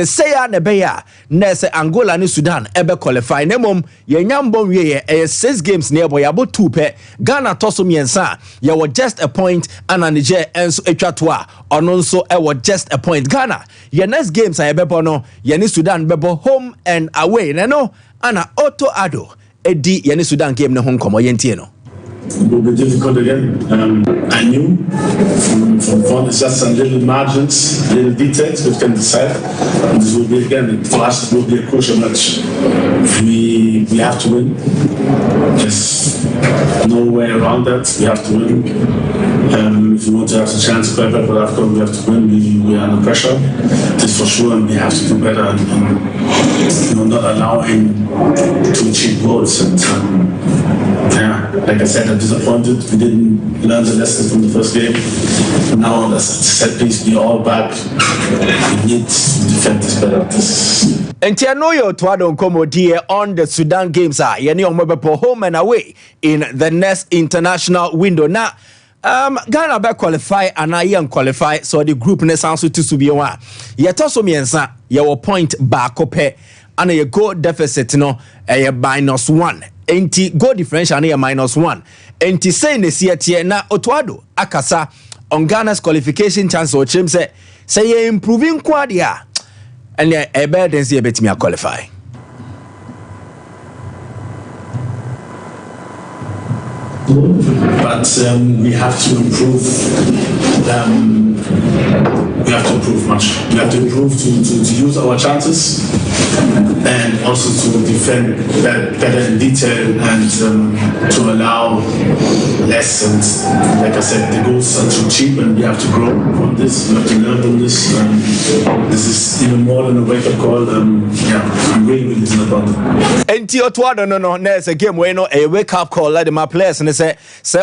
say ya nebeya nese Angola ni Sudan ebe qualify nemom ye nyambon wie 6 games ne boy abo 2 pe Ghana toso miensa ye were just a point and Niger enso etwatoa ono nso e were just a point Ghana ye next games ayebebo no ye ni Sudan bebo home and away no ana auto ado edi ye ni Sudan game ne ho nkomo ye ntie no. It will be difficult again. I knew from it's just some little margins, little details we can decide. And this will be again for us. It will be a crucial match. We have to win. There's no way around that. We have to win. If we want to have a chance to play better AFCON, we have to win. We are under pressure. This for sure, and we have to do better and not allowing to achieve goals. And yeah, like I said, I'm disappointed. We didn't learn the lessons from the first game. Now, as I said, please be all back. We need to defend this better. And Tianoyo Tuado Nkomo dear on the Sudan games are Yeni Omobepo home and away in the next international window. Now, Ghana be qualify and I am qualify, so the group ne sounds to be one. Yet also miensa your point back up and a goal deficit no a -1. Enti goal differential na -1. Enti say ne siete na Otuado akasa on Ghana's qualification chance or chim say improving quadia and a better than see betimi qualify. But we have to improve. We have to improve much. We have to improve to use our chances and also to defend better in detail and to allow less. And like I said, the goals are too cheap, and we have to grow from this. We have to learn from this. This is even more than a wake-up call. Yeah, I'm really disappointed. And Otuado no, there's a game where no a wake-up call like my players and say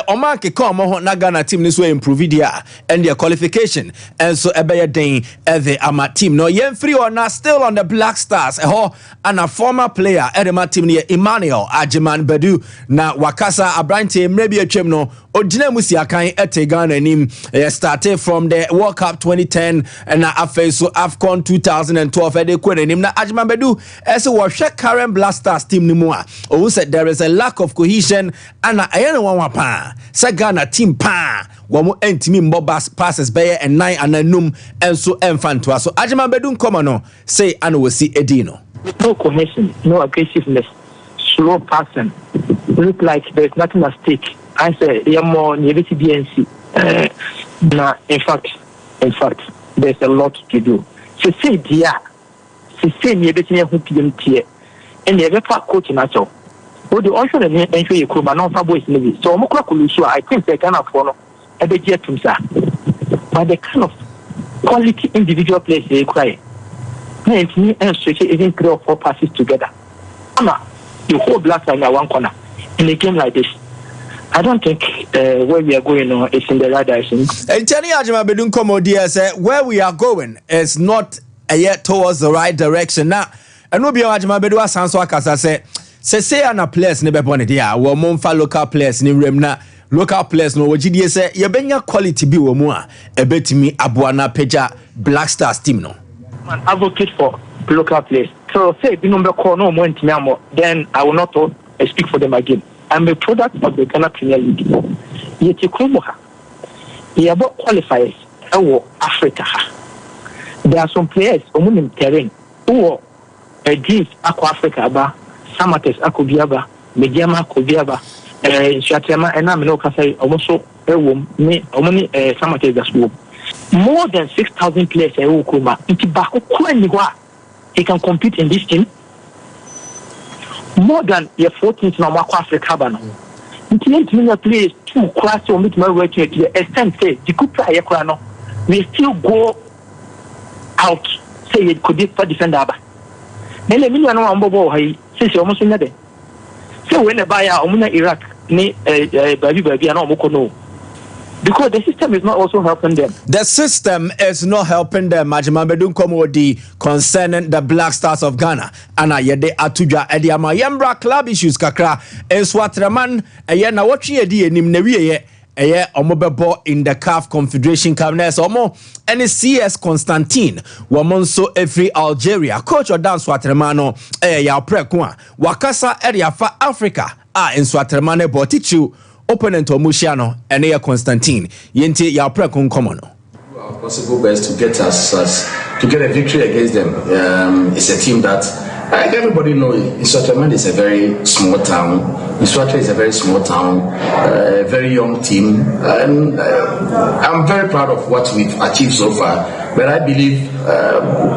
Omanke come on na Ghana team this way improve dia and their qualification and so ebeye den the ama team no yen free or not still on the Black Stars and a former player edema team near Emmanuel Ajiman Bedu na wakasa abrante maybe a chem no Ojina Musiakan ete Ghana nim started from the World Cup 2010 and na afa so AFCON 2012 ede kwere nim na Ajiman Bedu as we check current Black Stars team nimu a who said there is a lack of cohesion and ayene wan pa say Ghana team pa wamo entimi mbobas passes beye and 9 and num enso emfantoa so Ajiman Bedu nkomo no say ana we see edino. No cohesion, no aggressiveness, slow passing. Look like there's nothing at stake. I say you're more near BNC. Now, in fact, there's a lot to do. So say dear, say near BNC and the other coach in Nacho. But the also the entry you could not have boys maybe. So I think they can follow a bit yet to say. But the kind of quality individual players they require. And stretch even 3 or 4 passes together. The whole Black line at one corner in a game like this. I don't think where we are going is in the right direction. And Tani Ajiman Bedu nkomo dear say where we are going is not yet towards the right direction. Now, and no be Ajiman Bedu asanso akasa say ana players ne bepon dia wo monfa local players ni rem na local players no wogidie say ye benya quality bi wo mu a ebetimi aboa na pagya Black Stars team no. Advocate for local players. So say the number call no more then I will not speak for them again. I'm a product of the Ghana Premier League. Yet you come here about qualifiers in Africa. There are some players in terrain who are dreams Aqua Africa aba, Samates Akubiaba, Mediama Kubiaba, Shatema, and I'm no Kasai also a woman, me, only Samates as well. More than 6,000 players in Ukuma. He can compete in this team. More than your 14th now, Africa. Many players two class or meet my work to the extent say the Kupa Yakrano. We still go out, say it could be for defender. Then a million on Bobo, says almost another. So when a buyer Omuna Iraq, baby, and Mokono. Because the system is not also helping them. The system is not helping them. Ajiman Bedu nkomo di concerning the Black Stars of Ghana. Ana yede atuja edi ama yembra club issues kakra. Enswatraman eye na watchi edi enim na wiye omobebo in the CAF Confederation Cup ness omo any CS Constantine womonso every Algeria coach or dance watermano ya prekwa wakasa area for Africa in Swatermane botichu opponent omushiano ene Constantine yente ya prekun komono possible best to get to get a victory against them. It's a team that like everybody knows. Swaterman is a very small town. Swaterman is a very small town, a very young team, and I'm very proud of what we've achieved so far. But I believe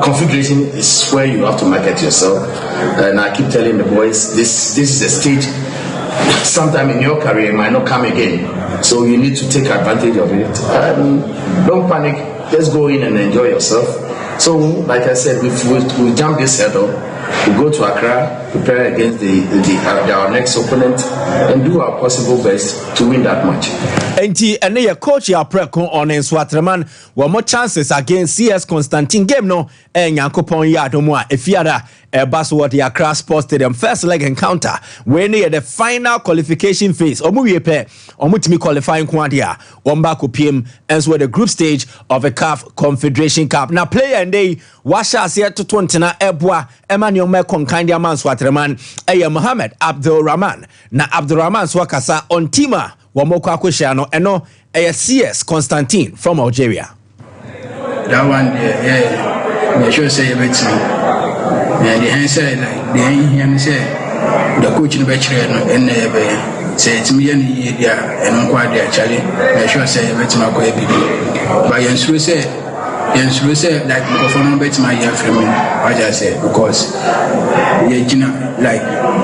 configuration is where you have to market yourself. And I keep telling the boys, this is a stage. Sometime in your career, it might not come again. So you need to take advantage of it. Don't panic. Just go in and enjoy yourself. So, like I said, we jump this hurdle. We go to Accra, prepare against our next opponent, and do our possible best to win that match. And your coach ya preko on in Swaterman, one more chances against CS Constantine game no and Yankopon Yadomwa Efiada Basword the Accra Sports Stadium first leg encounter when near the final qualification phase Omuyepe Omutimi qualifying Quantia Ombako PM and so the group stage of a CAF Confederation Cup. Now player and they washa here to 20 na Ebwa Emmanuel Mekon Kandia Man Swaterman Mohammed Abdul Rahman na Abdul Rahman Swakasa on Tima Wamoko Akweshiano eno CS Constantine from Algeria. That one, yeah, sure say about me. The answer, the hand say the coach in the bachelor and say it's me and quite actually. I sure say about my baby. But you say like for no bet my year from me. I just say because like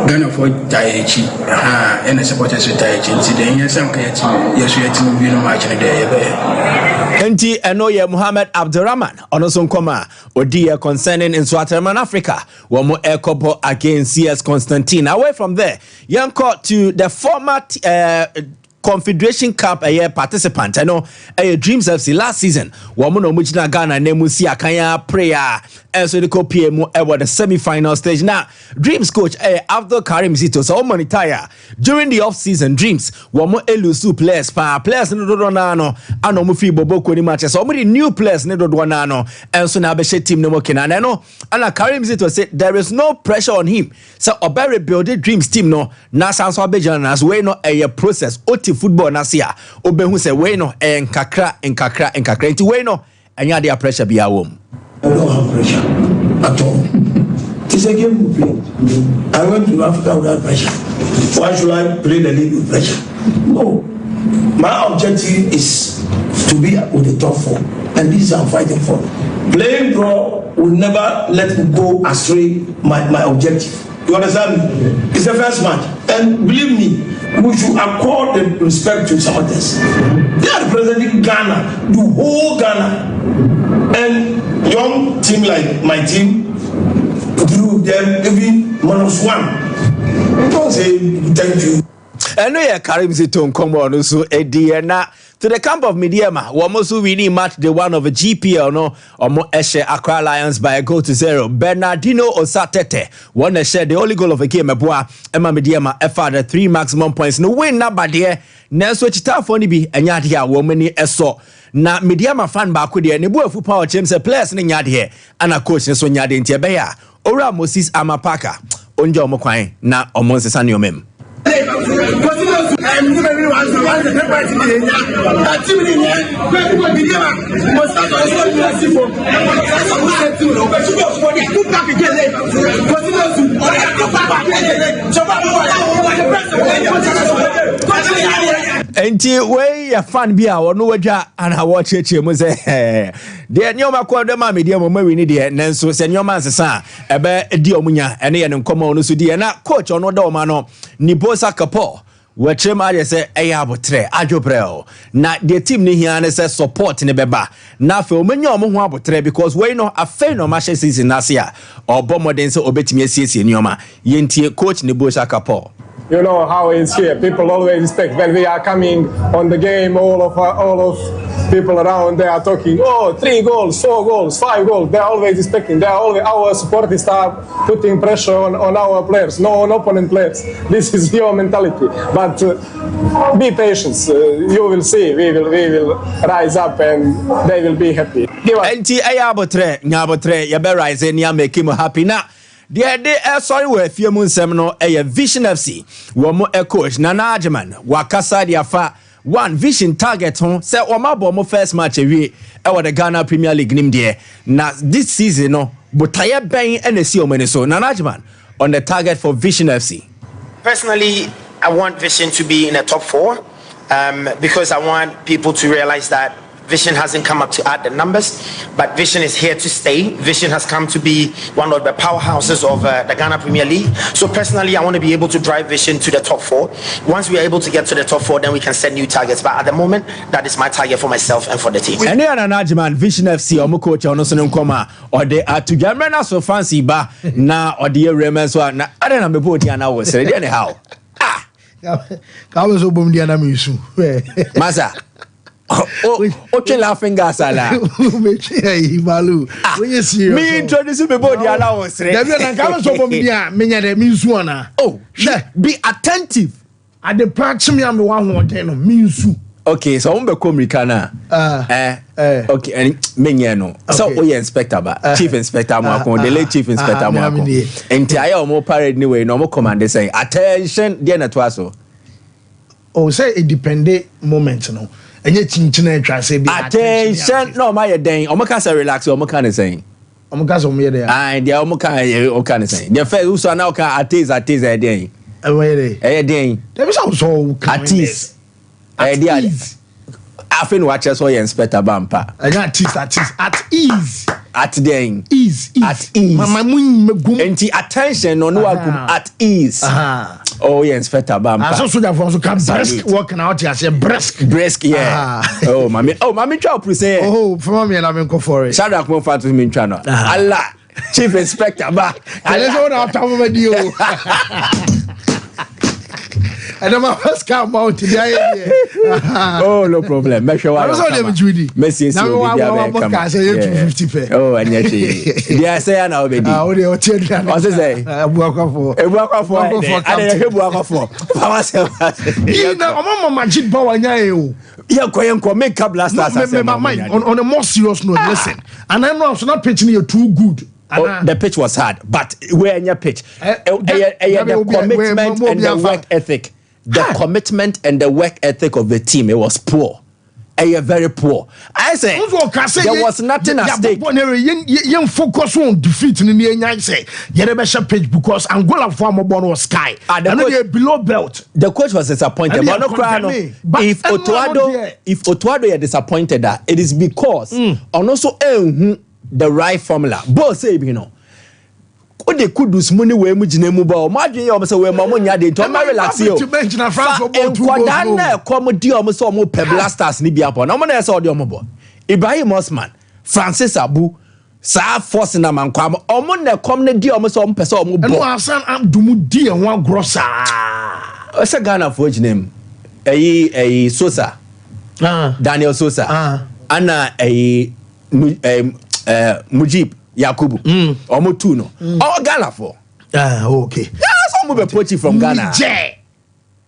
Ghana for Taichi, and the supporters with Taichi. Then yes, I'm yes, we are to be no match in the day. Enti enoye Muhammad Abdurrahman onoson koma odiye concerning in Swaterman Africa womo ekopo against CS Constantine. Away from there, yanko to the former Confederation Cup a year participant. I know a Dreams FC last season. Woman Mujina Ghana Nemusi Akanya prayer and so the PM over the semi-final stage. Now Dreams coach Abdul Karim Zito so many tire during the off-season. Dreams woman elusu players no do nano ano mufi bobo ko ni matches so many new players no do nano and so na be team no kina na no and Karim Zito said there is no pressure on him so obere build Dreams team no na sanso abejan as we no a process oti football nasia obehu se we no nkakra nti we no anya dia pressure bia wom. I don't have pressure at all. It's a game we play. I went to Africa without pressure. Why should I play the league with pressure? No. My objective is to be with the top four, and this is I'm fighting for. Playing draw will never let me go astray my objective. You understand me? It's the first match. And believe me, we should accord the respect to some others. They are representing Ghana, the whole Ghana. And young team like my team, through them, even -1. Don't say thank you. I know you Karim Zito Nkomo so Ediana to the camp of Mediama. Wamosu winning match the one of a GPL no Omo Eshe Accra Lions by a goal to 0. Bernardino Osatete won a share the only goal of a game Eboa Emma Mediama FR 3 maximum points no win na badie Nelso Chita Foni bi enya dia womani eso na Mediama fan ba ko de ne bu afu power chem se players ne nya de ana coach ne so nya de ntia be ya Ora Moses Amapaka onje omokwan na omonsesa ne omem. Enti we ya fan bia wono wadwa ana wo cheche mu se de nyoma kwa de ma media mo mawini de nanso se nyoma nsesa ebe di omunya ene ye nkoma ono so di na coach ono da o ma no Nibosa Kapo wachem ade se eya abotre adwobrel na the team ni hia ne se support ne beba na fe omenya omo ho abotre because we no afa no match season na sia obomoden se obetimi asiesie nyoma yentie coach Nibosa Kapo. You know how it's here. People always expect when we are coming on the game, all of people around, they are talking, 3 goals, 4 goals, 5 goals. They're always expecting. Our supporters start putting pressure on our players, on opponent players. This is your mentality. But be patient. You will see. We will rise up and they will be happy. Enti ayabotre nyabotre ya be rise and ya make him happy now. The sorry we few months no Vision FC wo mo coach Nana Ajeman wakasa dia fa one vision target hon say o ma bo mo first match awie the Ghana Premier League nim de na this season no botaye ben and see o mani so Nana Ajeman on the target for Vision FC. Personally, I want Vision to be in the top 4 because I want people to realize that Vision hasn't come up to add the numbers, but Vision is here to stay. Vision has come to be one of the powerhouses of the Ghana Premier League. So personally, I want to be able to drive Vision to the top 4. Once we are able to get to the top 4, then we can set new targets. But at the moment, that is my target for myself and for the team. And then an Vision FC or coach on Osun Nkoma or they are to Germany so fancy ba na or the remens one. I don't know about the was said anyhow. Ka was obum dia na misu. Masa. Okay, laughing gas ala. Me introduce me body allowance. Oh, be attentive. At the part me am one minsu. Okay, so I'm become Rikana. Okay, and Menyano. So we inspector ba chief inspector mo akon the late chief inspector mo akon. Entire mo parade anyway, no mo command say attention there na to aso. Oh, say a dependent moment no. Attention, no, my dang. Omaka relax, Omaka is saying. Omaka, there. And the Omaka is saying. The first who saw now can at a day. A day. There was also at ease. I think watch us or inspector bumper. At ease. At day. Ease. At ease. Anti attention on no at ease. Oh yeah, Inspector Bamba. So that for come brisk walking out here. Say brisk, yeah. Oh, mommy, try to say. Oh, for me, and I'm going for it. Shadrach mo fat to me channel. Allah, Chief Inspector ba. Let's go after over you. And my first come out today. Oh, no problem. Make sure I was on them Judy. Messi is now I say 250 pay. Oh, and yet yeah, say now baby. Oh, they are children. What is say? Work for. I didn't work for. Power self. Now, Mama Majid Bawanya. Yeah, go make up last on a more serious note, listen. And I know I'm not pitching you too good. The pitch was hard, but where in your pitch? The commitment and the work ethic. The commitment and the work ethic of the team, it was poor. Very poor. I say there was nothing at stake. You focus on defeat in the say you pitch because Angola former born was sky. And they below belt. The coach was disappointed. But no crano. If Otuado are disappointed that it is because on also the right formula. Both say what they could do money we mujine mu ba o ma dwen ya o say we ma mo nya de to ma relax yo to bench na France for ball 2 goals na comedy o so mo pe blasters ni bia po na mo na say o de o mo bo Ibrahim Osman Francis Abu sa force na man kwa o mo na come na di o mo so mo pese o mo bo no Hassan Amdumu di e ho agrosa o say Ghana for name Sosa Daniel Sosa ana Mujib Yakubu omo two no all Ghana for okay some be poaching from Ghana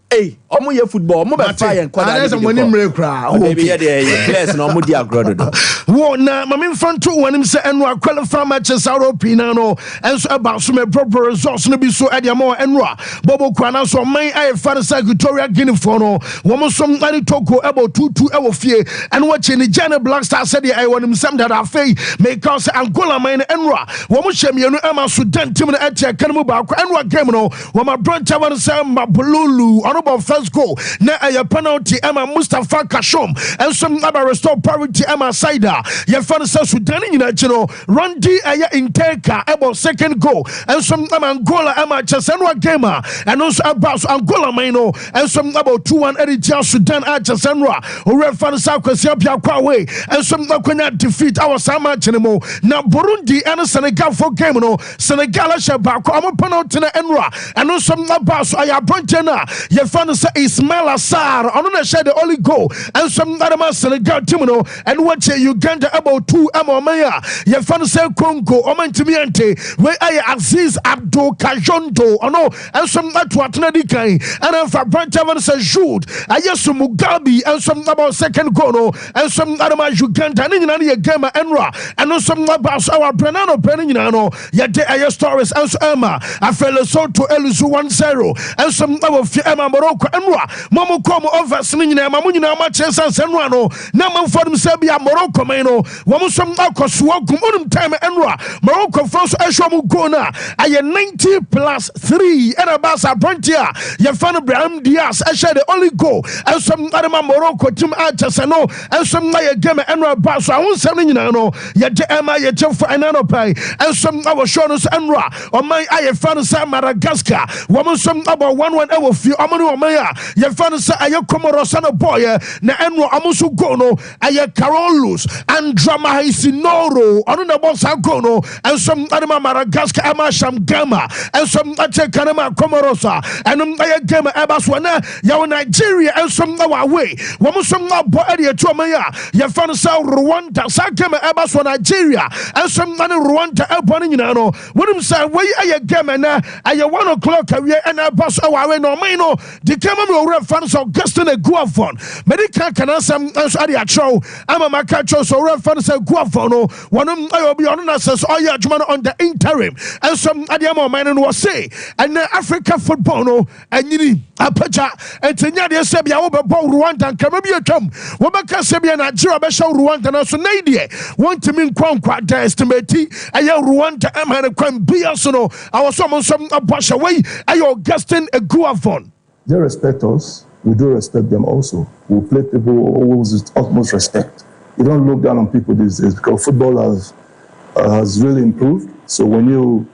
hey omo ye football omo be fire and kwada na money mre kra baby here the players no omo di agrodo wo na mame mfanto wanim se eno qualify matches European no enso about some proper results no bi so e de ma eno bobo kwa na so man ai fan Equatorial Guinea for no wo some ani toko about 2-2 e wo fie eno wa cheni Ghana Black Stars said ai wanim sam that afei make cause Angola man eno wo mo hyemienu e ma Sudan team no etia kan mu ba kwa eno game no wo ma broncha wan sam Mabululu about first goal na a penalty Emma Mustafa Kashom and some other restore parity Emma Saida your fan says Sudan chino Randy aya Inteka about second goal and some Angola Emma Chesenwa gamer and also about Angola Maino and some about 2-1 Eritrea Sudan Chesenwa or fan South Kwesiapia Kwawe and some Kwenya defeat our Sama Chinemo na Burundi and Senegal for game no Senegal Shabako penalty na Enra and also about aya Brontena your fan say Ismail Assar on the share the only goal and some other Senegal team and watch Uganda about 2 Amomaya your fan say Congo Omantimiante where I Aziz Abdul Kajondo no and some Atwatna Dikai and for Brantavan says Jude I yes Mugabi and some about second goal and some other Uganda and in any game Enra and some about our Brenano Beninano yet I stories and Emma I fell so to Elusu 1-0 and some of Emma Morocco Enra Momo come over Sinina Mamunina matches and Senrano Naman for Serbia Morocco Mano Wamusam Akoswagum time Enra Morocco first Eshomu Gona I 90 plus 3 and a Basa Brantia Yafana Braham Diaz I share the only goal and some other Morocco team Atasano and some Maya Gama Enra Basa I won't send no yet Emma yet for Anano Pay and some our Shonos Enra or my I found some Madagascar Wamusam about 1 hour few Amanu Maya Yafana say I Comorosano boy na Enra Amusu Gono I Carolus and Drama Isinoro on the boss Agono and some Anima Madagascar Amasham Gama and some Achekanama Comorosa and I Gama Abaswana Yaw Nigeria and some away Wamusam Boadia Tomaya Yafana Sao Rwanda Sakama Abaswa Nigeria and some Rwanda Albanino when him say where I Gama na I 1 o'clock and I pass away no mino the camera fans of Gaston and Guafon Medica can some Adia Chow I'm a Macacho so reference a Guafono one of I will be on us as all your on the interim and some Adiamo man was say and Africa football no and you Apacha and Tenya Sebia over Rwanda and Caribbean Tom Wabaka Sebia Nigeria Besha Rwanda so Nadia want to mean Quanqua the estimate I Rwanda Amana Quam Biasono I was some Abasha way I Augustin a Guafon. They respect us, we do respect them also. We play people always with utmost respect. We don't look down on people these days because football has really improved. So when you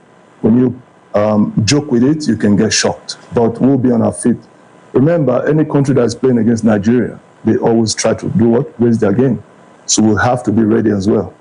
joke with it, you can get shocked. But we'll be on our feet. Remember, any country that is playing against Nigeria, they always try to do what? Raise their game. So we'll have to be ready as well.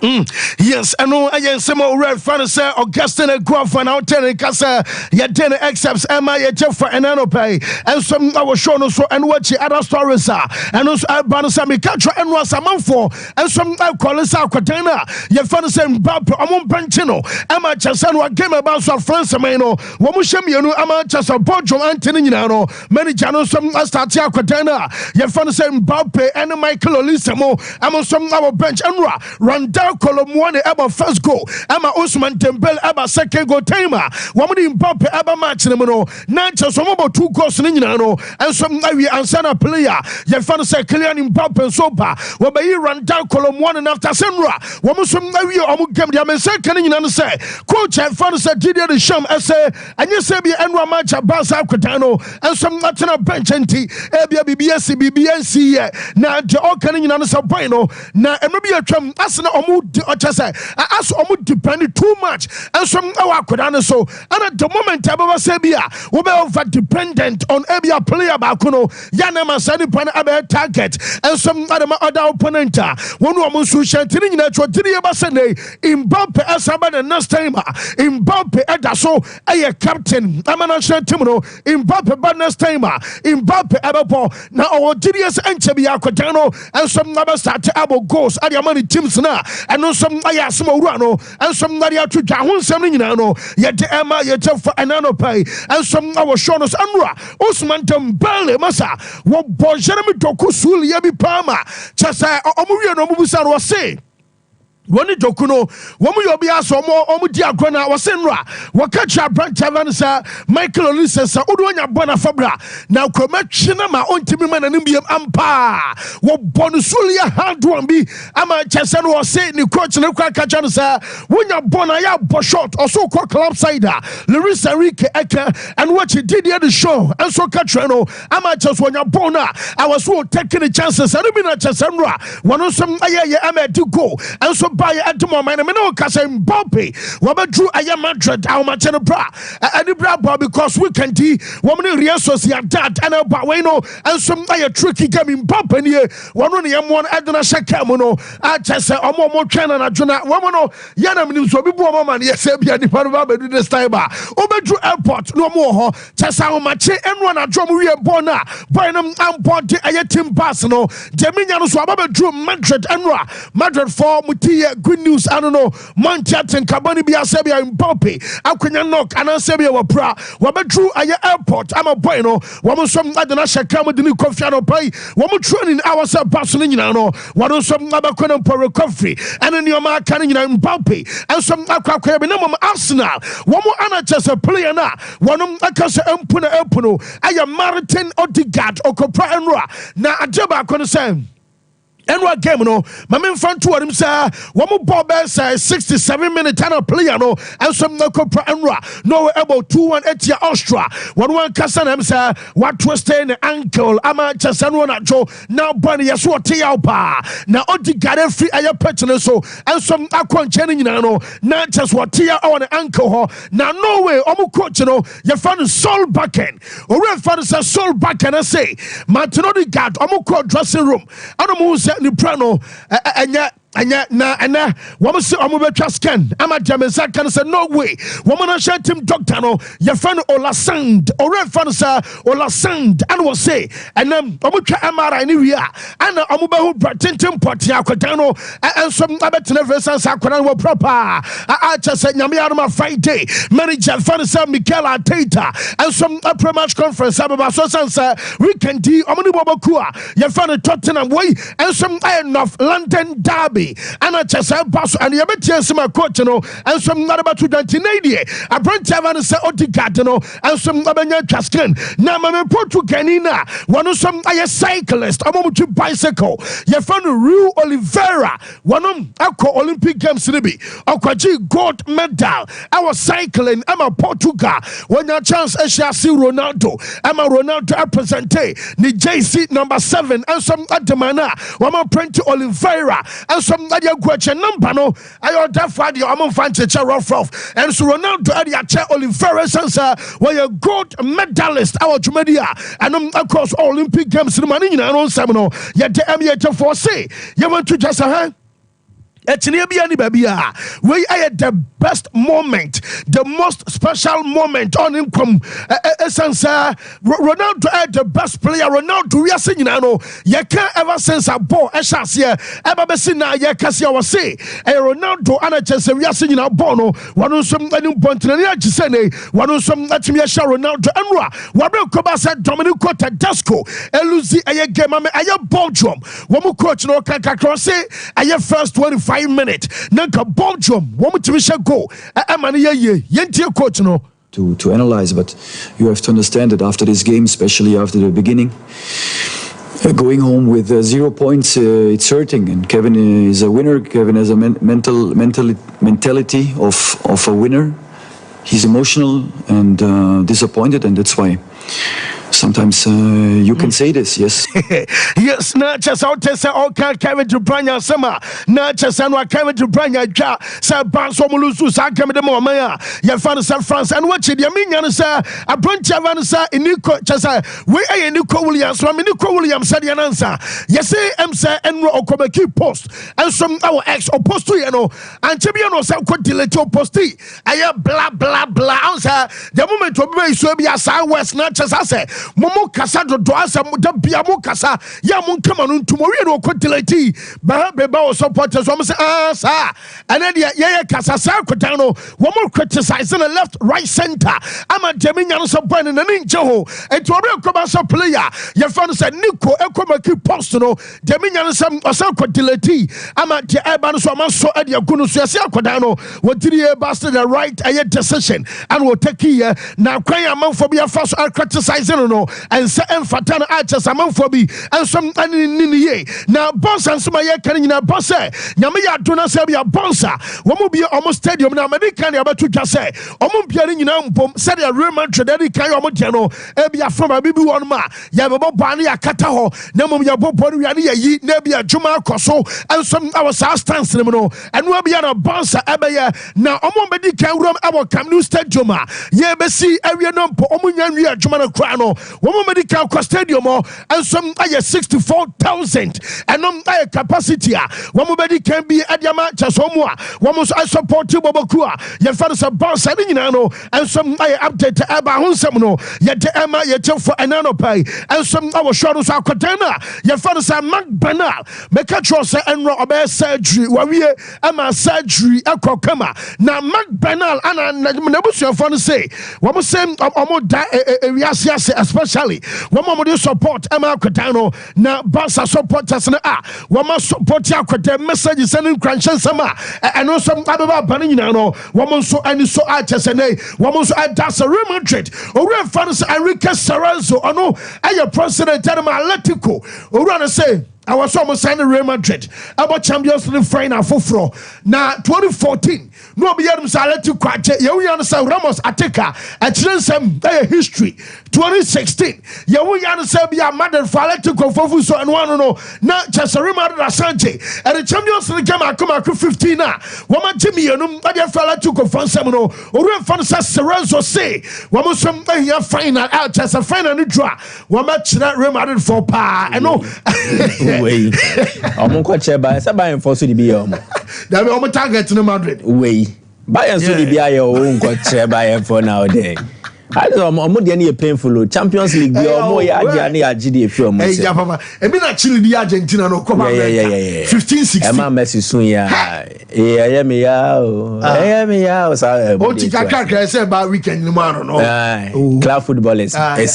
Yes, I know. I am some red fan say Augustine Guafan out telling Casa Yadena accepts Emma Jeff and Anope and some our show no so and watch other stories are and also Banasami Katra and Rosamanfo and some callers are Quatena. Your fan say Mbappe among Benchino Emma Chasano game about so France Ameno Wamushamiano Ama Chasa Bojo Anthony Nano many channels some Statia Quatena. Your fan say Mbappe and Michael Olisamo among some our bench and Randa Colomwane about first goal. Ama Usman Dembele about second goal timer. Wamudi Mbappe about match no. Nancha some about 2 goals in no. And some we answer player. Your fan say Kylian Mbappe and Sompa. Wabayi run down Colomwane and after Senra. Wamusum we omu game the second in say. Coach and fan say Didier Deschamps say and you say be Enra match about Sakutano and some Latina bench and T. BBS BBNC na the all can in answer point na maybe a tram asna omu as almost depended too much and some our Kodana so and at the moment Ababa Sebia will be over dependent on every player Bakuno Yanama Sani Pan Abe target and some other opponent one woman Sushan Tini Natural Tiriaba Sunday Mbappe Asaba the next time Mbappe Adaso a captain Amanasha Timono Mbappe Badness timer Mbappe Abapo now our Tirias and Chabia Kodano and some number start able goals at your money teams now and no some Ayasmo Rano and some Nadia to Jahun Seminano, yet Emma yet for Anano Pay and some our Shonos Amra, Osman Dembele Massa, what boy Jeremy Dokusul Yabi Palma, Chasa Omuria no Mubusan was say. Wani dokuno wamu yobi aso omu diagona wasenra wakacha Brantavan sa Michael Olise sa oduanya bona fabra na kwemachina ma ontimi mana nimbiam ampa wo bonusulia handwan bi ama chese no say ni coach ne kwa kacha no sa wonya bona ya bo shot also kwa club side Luis Enrique Eke and what he did the show and so kacha no ama chese wonya bona I was so taking the chances and be na chese nra wano some aye ama to go and so by at the moment. I know Cassim Poppy, Wabadru Aya Madrid, our Machana Bra, and the Bra because we can tea, woman reassos that and a Baweno, and some tricky game in Poppy, one on the M1 Adana Shakamono, I just say, Omo Chana, Juna, Wamano, Yanam News, Woman, yes, the Paraba, the Staiba, Obadru Airport, no more, Chasao Mache, and one at Jomuria Bona, Bynum, and Ponte, Ayatim Basano, Dominion Swababa Drew Madrid, Enra, Madrid for Mutia, good news, I don't know, Monchat and Cabani Biasabia in Poppy, Akunya Nok, and Ansabia were Pra, Wabadru Aya Airport, I'm a bueno, Woman some Adana Shakama, the new Confiano Pay, Woman training hours of Barcelona, one some Nabakon for recovery, and in your mark in Poppy, and some Aqua minimum Arsenal, one more Anna just a player now, one of Akasa Empuna Empuno, I am Martin Odegaard or Copra Enra, now a job I can say. Enwa game no mamen fan to him say one more ball say 67 minutes and a player no and some no Copra Enra no able 2-1 etia Austria 1-1 Kasan him say what twisting the ankle ama Chasan one at now bunny yes what tia pa now Odegaard free aya petene so and some akwan cheni no na just what tia on the ankle now no way omo coach no you fan Sol Backen or we fan say Sol Backen I say Martin Odegaard omo coach dressing room and omo say ni prano na woman say I'm scan. I'm a Jamaican can say no way. Woman a share team doctor no. Your friend Olasand or friend sir Olasand and will say and then MRI anywhere and Amubahu Bratintim Portia Cotano and some other television Sakran were proper. I just said Yamiama Friday manager Fanasa Mikel Arteta and some upper match conference about Sosansa weekend D Omunibobakua. Your friend Tottenham way and some iron of London Derby. And I just have pass and you better see my coach, and some not about 2090. I bring Tavan say Odegaard, and some Abanya Cascan. Now, my Portugalina, one of some a cyclist, I'm on to bicycle. You found Rue Oliveira, one of Aqua Olympic Games, Aquaji gold medal. I was cycling, I'm a Portugal. When your chance, I shall see Ronaldo. I'm a Ronaldo representative, the JC number 7, and some Adamana, one more print to Oliveira, and some Nadia Guacha number no, I order for the Amon Fancher rough, and so Ronaldo Adia Oliveira Sansa, where you gold medalist, our Jumedia, and across Olympic Games, the money in our own seminal, yet the M8 for say, you want to just a we are the best moment, the most special moment on him. Ronaldo is the best player. Ronaldo, we are saying, you can't ever sense a ball. I shall see ever seen now. You can see our say a Ronaldo and a chance. We are saying our bono. One of some new point in the Sene, one of some that me shall Ronaldo Enra. Wabel Kobasa Dominico Tedesco, Eluzi a game. I am Belgium. One more coach no can cross it. I have first 25 minutes. Nanka Belgium, woman to wish a go. Yentia coach no. To analyze, but you have to understand that after this game, especially after the beginning, going home with 0 points, it's hurting. And Kevin is a winner. Kevin has a mentality of a winner. He's emotional and disappointed, and that's why sometimes you can say this, yes. Yes, not just out to say, okay, Kevin to Branya Summer, not just and what Kevin to Branya Ja, Sir Bansomulusu, Sakam de Momaya, Yafan San France, and watch it, Yamin, sir, a bunch of answer in Nico Chasa, we are in Nico Williams, from Nico Williams said the answer. Yes, sir, and Okobaki post, and some our ex opposed to you know, and Chibiano Sam could delete your postie. I have blah blah blah answer. The moment to be so be a southwest, not just I say. Momo kasa do asa da bia mo kasa ya mo kama no ntumori no kotelati ba beba o supporters wo say sa and then ya kasa sa kwatan no wo mo criticize the left right center ama Jaminya no so ban na ninje ho enti obi koba so player ya fan say Nico ekomaki post no Jaminya no some so kotelati ama je eba no so ma so ade agunu so ya kwatan no wo tiri e bastard the right aye decision and wo take here na kwan amanfo bia fa so criticize no no ɛnsɛ ɛmfata no akyɛ sɛ amanfoɔ bi ɛnso ɛne ye na bonsa nso ma yɛka no nyinaa bɔ sɛ nyame yɛ ado no sɛ bia bonsa wɔn bia ɔmo stadium na amadi kan deɛ ɛbɛto dwa sɛ ɔmo bia no nyinaa mpom sɛdeɛ Real Madrid ɛde kan yɛ ɔmo deɛ no ebi aframa bibi wɔn mu a yɛbɛbɔ bɔ ano yɛakata hɔ na mmom yɛbɔ bɔ no wia ne yɛyi na ebi adwuma akɔ so ɛnso ɛwɔ saa stance no mu no ɛno bia na bonsa ɛbɛyɛ na ɔmo bɛdi kan wuram ɛwɔ Camp Nou stadium a yɛbɛsi awie no mpo ɔmo nya nwie adwuma no kora no wɔn bɛdi kan kɔ stadium hɔ ɛnso ayɛ 64,000 ɛnom ayɛ capacity a wɔn bɛdi kan bi ɛde ama kyɛsɛ ɔmo a wɔn nso asupporti bɔbɔku a yɛfɛ no sɛ bonsa ne nyinaa no ɛnso ayɛ update ɛba ho nsɛm no yɛde ɛma yɛkyɛfo ɛna no pai ɛnso awɔ hwɛ no so akɔdan no a yɛfɛ no sɛ McBernal mɛka kyerɛ sɛ ɛnora ɔbɛyɛ surgery wawie ɛma surgery ɛkɔ kama na McBernal ana n'abusuafoɔ no sɛ wɔn sɛ ɔmo da ewiase ase especially wɔn de support ɛma akɔdan no na bonsa supporters no a wɔn support akɔdan message sɛ ne nkranhyɛ nsɛm a ɛno nso abɛba aba no nyinaa no wɔn nso ani so akyɛ sɛ ne wɔn nso ɛda sɛ Real Madrid owurɛ mfa no sɛ Enrique Cerezo ɔno ɛyɛ president ɛnum Atletico owurɛ no sɛ I was almost signing Real Madrid about Champions League final foforɔ na 2014 no be yɛm sɛ Atletico kwakyɛ yɛwo yɛ no sɛ Ramos ateka ɛkyerɛ nsɛm ɛyɛ history 2016 yɛwo yɛ no sɛ bia Madrid for Atletico fofu so ɛno ano no na kyɛsɛ Real Madrid asante ɛde Champions League game akɔmako 15 a wɔma gye mmienum ɛde fa Atletico fa nsɛm no owurɛ mfa no sɛ Cerezo se wɔmo nso ɛhia final kyɛsɛ final no dwo a wɔma kyerɛ Real Madrid for paa ɛno Way. I'm quite sure by Sabayan for Sudi Biom. There will be target in Madrid. Way. Bayern Sudi Biao won't quite share by for nowadays. I don't know, more than painful Champions League. Be more Yadi GD film. Hey, Papa. I mean, actually, the Argentina no come. Yeah. 15, 16. Emma Messi soon, yeah. Yeah, me out. Oh, Tika say about weekend tomorrow. No. Club football is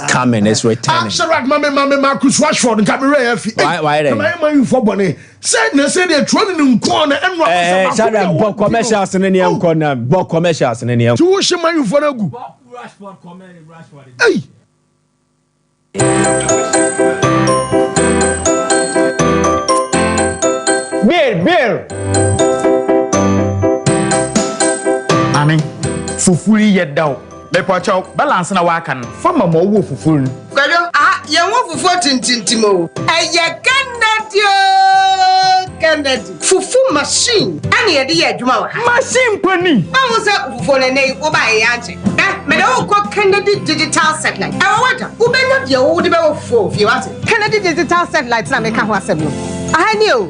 coming. It's returning. Sharak, Mamma, Marcus Rashford, and Cabaret. Why? Come on, for Bonnie. Said they're trolling in corner and shut up, commercials in any corner, book commercials in any. To wash my for a good. Rashford comment. Hey. Beer. Mami, fufuri yet down. Bepocho, balance na wakan. Fama mo wo fufuru. Kwajo, ye wo fufu tintintimo. Eye Kennedy. Fufu machine. Ani ye di adwuma wa. Machine pani. Bawo se fufu ne nei wo ba ye ante. Me do ko Kennedy digital satellite. E wada, wo benya de wo de be wo fufu fi wate. Kennedy digital satellite na me ka ho asem no. Ahani o.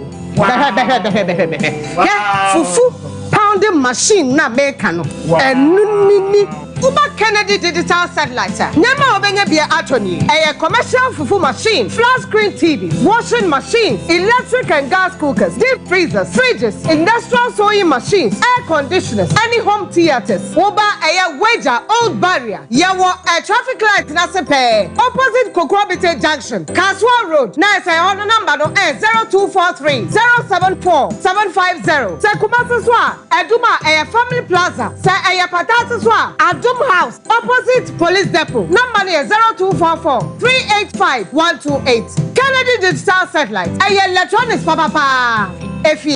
Yeah, fufu pounding machine na me ka no. Enunini Uba Kennedy digital satellite. Nyama obenya bia atoni. A commercial fufu machine, flat screen TV, washing machines, electric and gas cookers, deep freezers, fridges, industrial sewing machines, air conditioners, any home theaters. Uba a wager old barrier. Yawo a traffic light na sepe. Opposite Kokwabite Junction, Kaswa Road. Na say on number no 0243 074 750. Say Kumasaswa, Eduma a family plaza. Say a Patataswa, Adum House, opposite Police Depot. Number is 0244 385 128. Kennedy Digital Satellite. Electronics, papa.